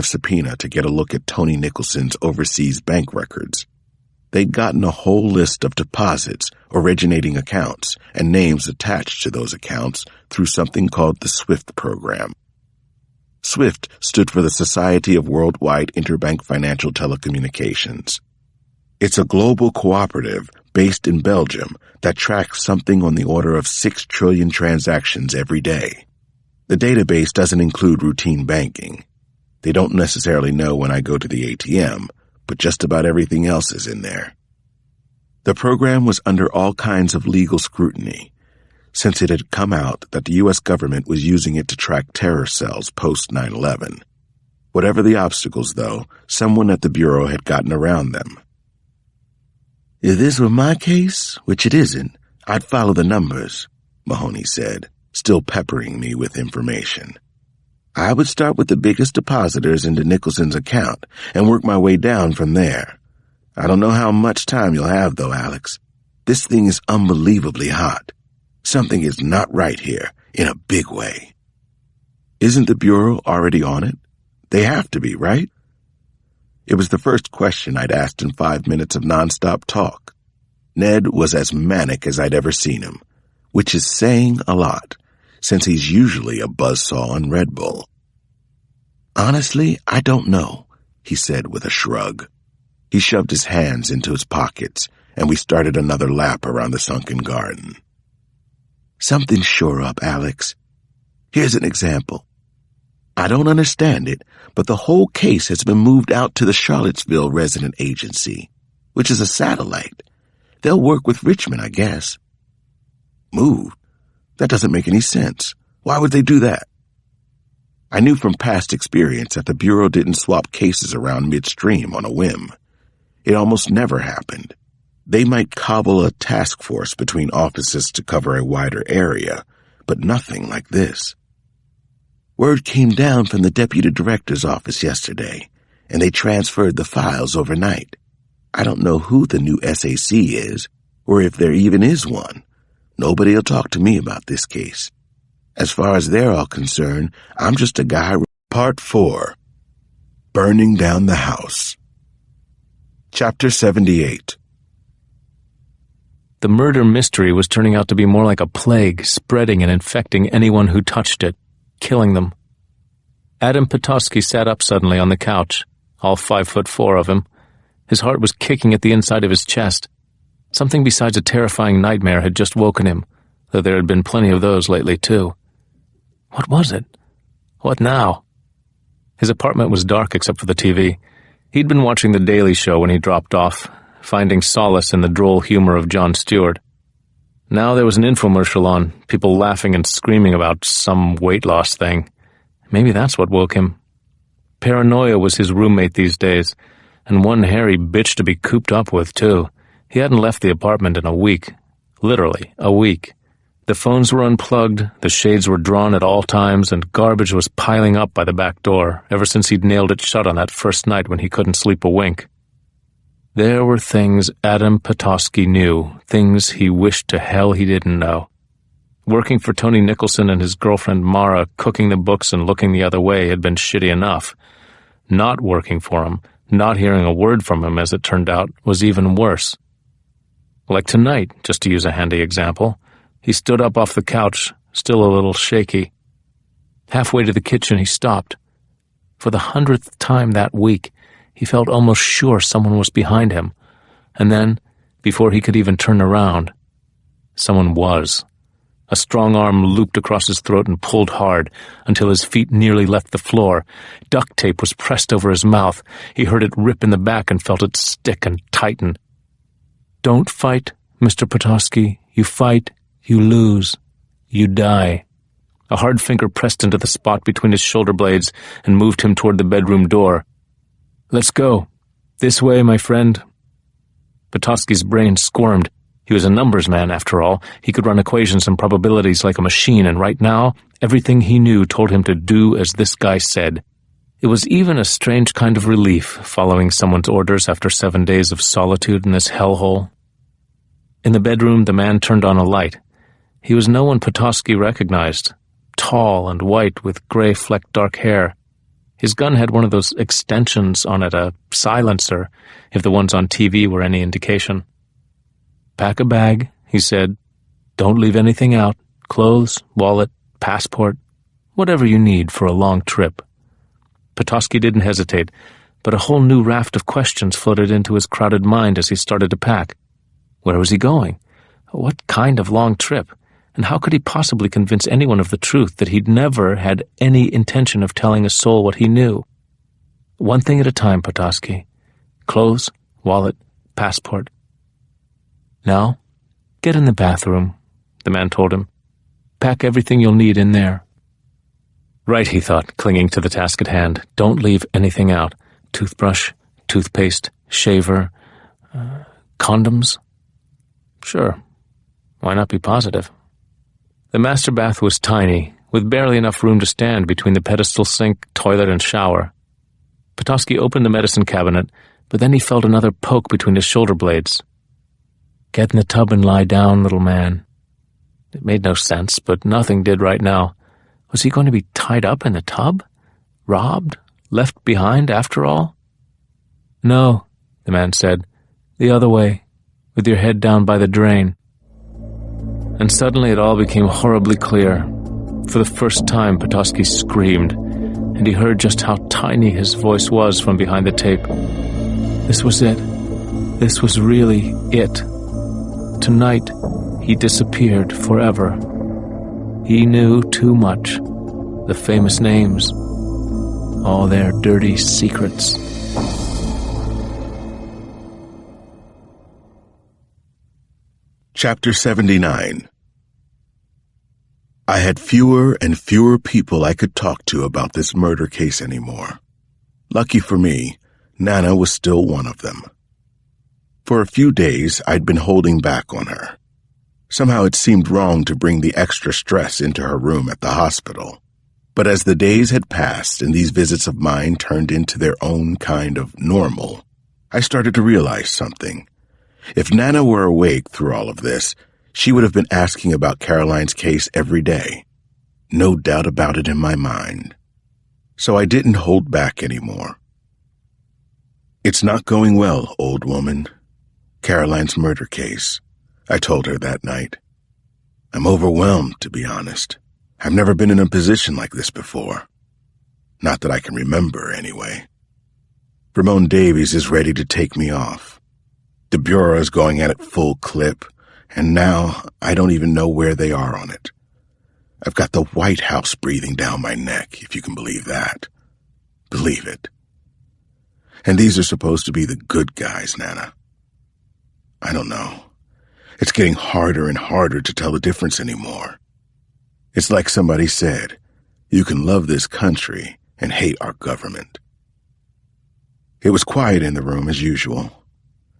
subpoena to get a look at Tony Nicholson's overseas bank records. They'd gotten a whole list of deposits, originating accounts, and names attached to those accounts through something called the SWIFT program. SWIFT stood for the Society of Worldwide Interbank Financial Telecommunications. It's a global cooperative based in Belgium that tracks something on the order of 6 trillion transactions every day. The database doesn't include routine banking. They don't necessarily know when I go to the ATM, but just about everything else is in there. The program was under all kinds of legal scrutiny, since it had come out that the U.S. government was using it to track terror cells post 9/11. Whatever the obstacles, though, someone at the Bureau had gotten around them. If this were my case, which it isn't, I'd follow the numbers, Mahoney said, still peppering me with information. I would start with the biggest depositors into Nicholson's account and work my way down from there. I don't know how much time you'll have, though, Alex. This thing is unbelievably hot. Something is not right here, in a big way. Isn't the Bureau already on it? They have to be, right? It was the first question I'd asked in 5 minutes of nonstop talk. Ned was as manic as I'd ever seen him, which is saying a lot, since he's usually a buzzsaw on Red Bull. Honestly, I don't know, he said with a shrug. He shoved his hands into his pockets, and we started another lap around the sunken garden. Something's sure up, Alex. Here's an example. I don't understand it, but the whole case has been moved out to the Charlottesville Resident Agency, which is a satellite. They'll work with Richmond, I guess. Moved? That doesn't make any sense. Why would they do that? I knew from past experience that the Bureau didn't swap cases around midstream on a whim. It almost never happened. They might cobble a task force between offices to cover a wider area, but nothing like this. Word came down from the deputy director's office yesterday, and they transferred the files overnight. I don't know who the new SAC is, or if there even is one. Nobody'll talk to me about this case. As far as they're all concerned, I'm just a guy. Part 4. Burning Down the House. Chapter 78. The murder mystery was turning out to be more like a plague, spreading and infecting anyone who touched it, killing them. Adam Petoskey sat up suddenly on the couch, all 5'4" of him. His heart was kicking at the inside of his chest. Something besides a terrifying nightmare had just woken him, though there had been plenty of those lately, too. What was it? What now? His apartment was dark except for the TV. He'd been watching The Daily Show when he dropped off, finding solace in the droll humor of Jon Stewart. Now there was an infomercial on, people laughing and screaming about some weight loss thing. Maybe that's what woke him. Paranoia was his roommate these days, and one hairy bitch to be cooped up with, too. He hadn't left the apartment in a week. Literally, a week. The phones were unplugged, the shades were drawn at all times, and garbage was piling up by the back door, ever since he'd nailed it shut on that first night when he couldn't sleep a wink. There were things Adam Petoskey knew, things he wished to hell he didn't know. Working for Tony Nicholson and his girlfriend Mara, cooking the books and looking the other way had been shitty enough. Not working for him, not hearing a word from him, as it turned out, was even worse. Like tonight, just to use a handy example, he stood up off the couch, still a little shaky. Halfway to the kitchen, he stopped. For the 100th time that week, he felt almost sure someone was behind him. And then, before he could even turn around, someone was. A strong arm looped across his throat and pulled hard until his feet nearly left the floor. Duct tape was pressed over his mouth. He heard it rip in the back and felt it stick and tighten. Don't fight, Mr. Petoskey. You fight, you lose, you die. A hard finger pressed into the spot between his shoulder blades and moved him toward the bedroom door. Let's go. This way, my friend. Petoskey's brain squirmed. He was a numbers man, after all. He could run equations and probabilities like a machine, and right now, everything he knew told him to do as this guy said. It was even a strange kind of relief, following someone's orders after 7 days of solitude in this hellhole. In the bedroom, the man turned on a light. He was no one Petoskey recognized. Tall and white with gray-flecked dark hair. His gun had one of those extensions on it, a silencer, if the ones on TV were any indication. "Pack a bag," he said. "Don't leave anything out. Clothes, wallet, passport, whatever you need for a long trip." Petoskey didn't hesitate, but a whole new raft of questions floated into his crowded mind as he started to pack. Where was he going? What kind of long trip? And how could he possibly convince anyone of the truth that he'd never had any intention of telling a soul what he knew? One thing at a time, Petoskey. Clothes, wallet, passport. "Now, get in the bathroom," the man told him. "Pack everything you'll need in there." Right, he thought, clinging to the task at hand. Don't leave anything out. Toothbrush, toothpaste, shaver, condoms? Sure. Why not be positive? The master bath was tiny, with barely enough room to stand between the pedestal sink, toilet, and shower. Petoskey opened the medicine cabinet, but then he felt another poke between his shoulder blades. "Get in the tub and lie down, little man." It made no sense, but nothing did right now. Was he going to be tied up in the tub? Robbed? Left behind after all? "No," the man said. "The other way, with your head down by the drain." And suddenly it all became horribly clear. For the first time, Petoskey screamed, and he heard just how tiny his voice was from behind the tape. This was it. This was really it. Tonight, he disappeared forever. He knew too much. The famous names. All their dirty secrets. Chapter 79. I had fewer and fewer people I could talk to about this murder case anymore. Lucky for me, Nana was still one of them. For a few days, I'd been holding back on her. Somehow it seemed wrong to bring the extra stress into her room at the hospital. But as the days had passed and these visits of mine turned into their own kind of normal, I started to realize something. If Nana were awake through all of this, she would have been asking about Caroline's case every day. No doubt about it in my mind. So I didn't hold back anymore. "It's not going well, old woman. Caroline's murder case," I told her that night. "I'm overwhelmed, to be honest. I've never been in a position like this before. Not that I can remember, anyway. Ramon Davies is ready to take me off. The Bureau is going at it full clip, and now I don't even know where they are on it. I've got the White House breathing down my neck, if you can believe that. Believe it. And these are supposed to be the good guys, Nana. I don't know. It's getting harder and harder to tell the difference anymore. It's like somebody said, you can love this country and hate our government." It was quiet in the room as usual.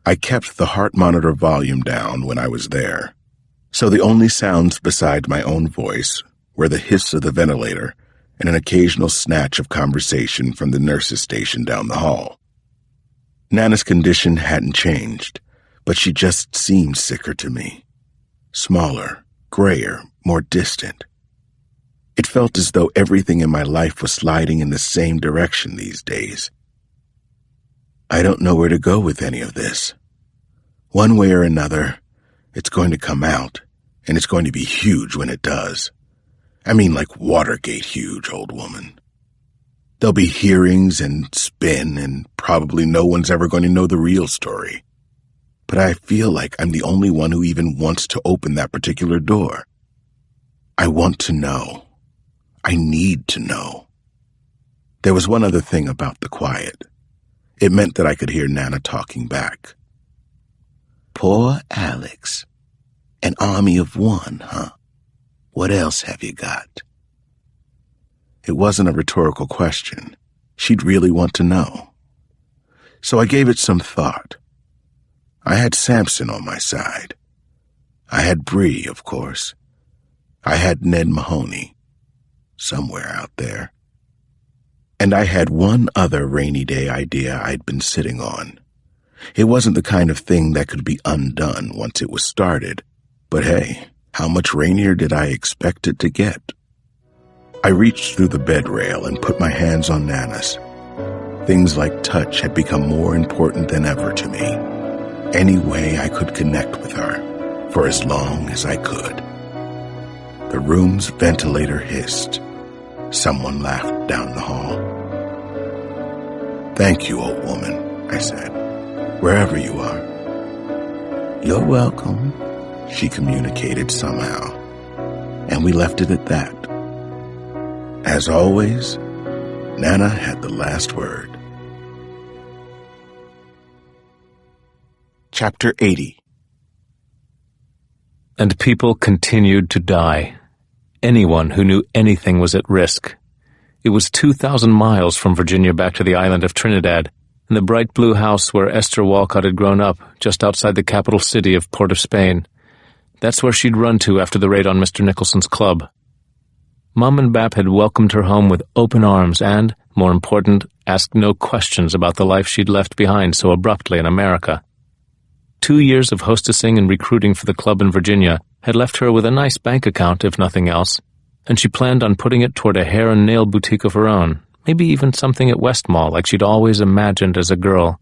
I kept the heart monitor volume down when I was there, so the only sounds beside my own voice were the hiss of the ventilator and an occasional snatch of conversation from the nurse's station down the hall. Nana's condition hadn't changed, but she just seemed sicker to me. Smaller, grayer, more distant. It felt as though everything in my life was sliding in the same direction these days. I don't know where to go with any of this. One way or another, it's going to come out, and it's going to be huge when it does. I mean like Watergate huge, old woman. There'll be hearings and spin, and probably no one's ever going to know the real story. But I feel like I'm the only one who even wants to open that particular door. I want to know. I need to know. There was one other thing about the quiet. It meant that I could hear Nana talking back. "Poor Alex. An army of one, huh? What else have you got?" It wasn't a rhetorical question. She'd really want to know. So I gave it some thought. I had Sampson on my side. I had Bree, of course. I had Ned Mahoney. Somewhere out there. And I had one other rainy day idea I'd been sitting on. It wasn't the kind of thing that could be undone once it was started, but hey, how much rainier did I expect it to get? I reached through the bed rail and put my hands on Nana's. Things like touch had become more important than ever to me. Any way I could connect with her, for as long as I could. The room's ventilator hissed. Someone laughed down the hall. "Thank you, old woman," I said, "wherever you are." "You're welcome," she communicated somehow, and we left it at that. As always, Nana had the last word. Chapter 80. And people continued to die. Anyone who knew anything was at risk. It was 2,000 miles from Virginia back to the island of Trinidad, and the bright blue house where Esther Walcott had grown up, just outside the capital city of Port of Spain. That's where she'd run to after the raid on Mr. Nicholson's club. Mum and Bap had welcomed her home with open arms and, more important, asked no questions about the life she'd left behind so abruptly in America. 2 years of hostessing and recruiting for the club in Virginia had left her with a nice bank account, if nothing else, and she planned on putting it toward a hair and nail boutique of her own, maybe even something at West Mall like she'd always imagined as a girl.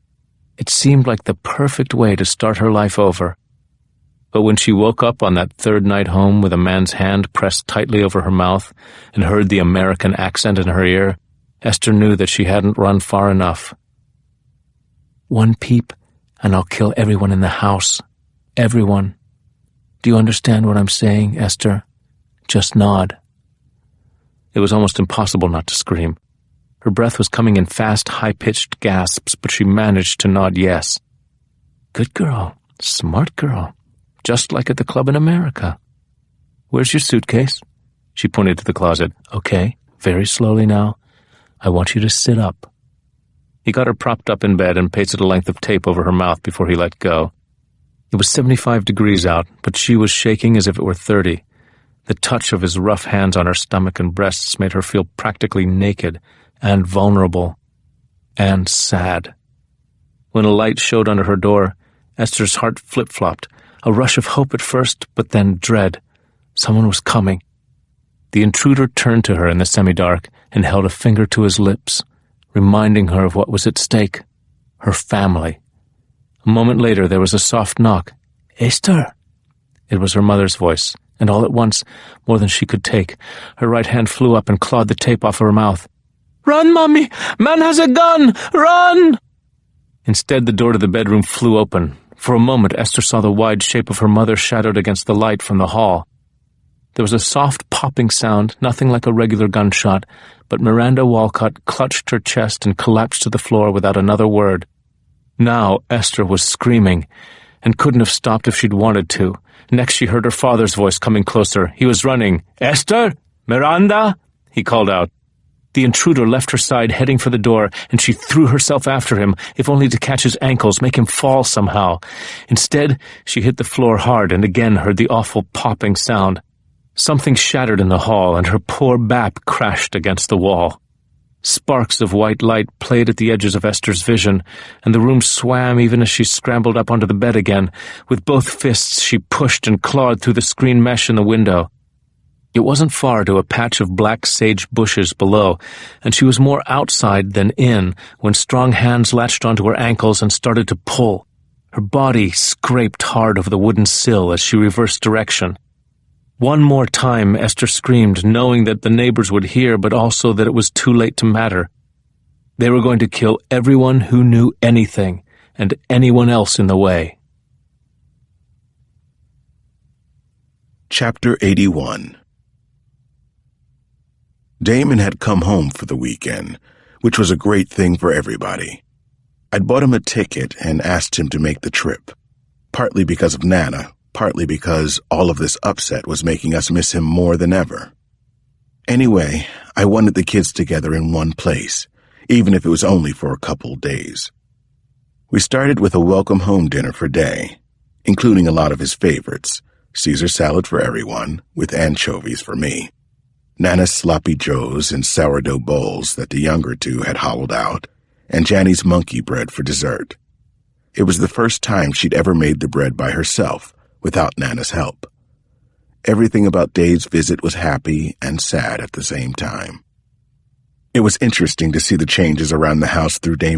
It seemed like the perfect way to start her life over. But when she woke up on that third night home with a man's hand pressed tightly over her mouth and heard the American accent in her ear, Esther knew that she hadn't run far enough. "One peep, and I'll kill everyone in the house. Everyone. Do you understand what I'm saying, Esther? Just nod." It was almost impossible not to scream. Her breath was coming in fast, high-pitched gasps, but she managed to nod yes. "Good girl. Smart girl. Just like at the club in America. Where's your suitcase?" She pointed to the closet. "Okay, very slowly now. I want you to sit up." He got her propped up in bed and pasted a length of tape over her mouth before he let go. It was 75 degrees out, but she was shaking as if it were 30. The touch of his rough hands on her stomach and breasts made her feel practically naked and vulnerable and sad. When a light showed under her door, Esther's heart flip-flopped, a rush of hope at first, but then dread. Someone was coming. The intruder turned to her in the semi-dark and held a finger to his lips, reminding her of what was at stake, her family. A moment later, there was a soft knock. "Esther!" It was her mother's voice, and all at once, more than she could take, her right hand flew up and clawed the tape off her mouth. "Run, Mommy! Man has a gun! Run!" Instead, the door to the bedroom flew open. For a moment, Esther saw the wide shape of her mother shadowed against the light from the hall. There was a soft popping sound, nothing like a regular gunshot, but Miranda Walcott clutched her chest and collapsed to the floor without another word. Now Esther was screaming, and couldn't have stopped if she'd wanted to. Next she heard her father's voice coming closer. He was running. "Esther? Miranda?" he called out. The intruder left her side, heading for the door, and she threw herself after him, if only to catch his ankles, make him fall somehow. Instead, she hit the floor hard and again heard the awful popping sound. Something shattered in the hall, and her poor Bap crashed against the wall. Sparks of white light played at the edges of Esther's vision, and the room swam even as she scrambled up onto the bed again. With both fists she pushed and clawed through the screen mesh in the window. It wasn't far to a patch of black sage bushes below, and she was more outside than in when strong hands latched onto her ankles and started to pull. Her body scraped hard over the wooden sill as she reversed direction. One more time Esther screamed, knowing that the neighbors would hear, but also that it was too late to matter. They were going to kill everyone who knew anything, and anyone else in the way. Chapter 81. Damon had come home for the weekend, which was a great thing for everybody. I'd bought him a ticket and asked him to make the trip, partly because of Nana, partly because all of this upset was making us miss him more than ever. Anyway, I wanted the kids together in one place, even if it was only for a couple days. We started with a welcome home dinner for Day, including a lot of his favorites, Caesar salad for everyone, with anchovies for me, Nana's sloppy joes and sourdough bowls that the younger two had hollowed out, and Janny's monkey bread for dessert. It was the first time she'd ever made the bread by herself, without Nana's help. Everything about Dave's visit was happy and sad at the same time. It was interesting to see the changes around the house through Dave's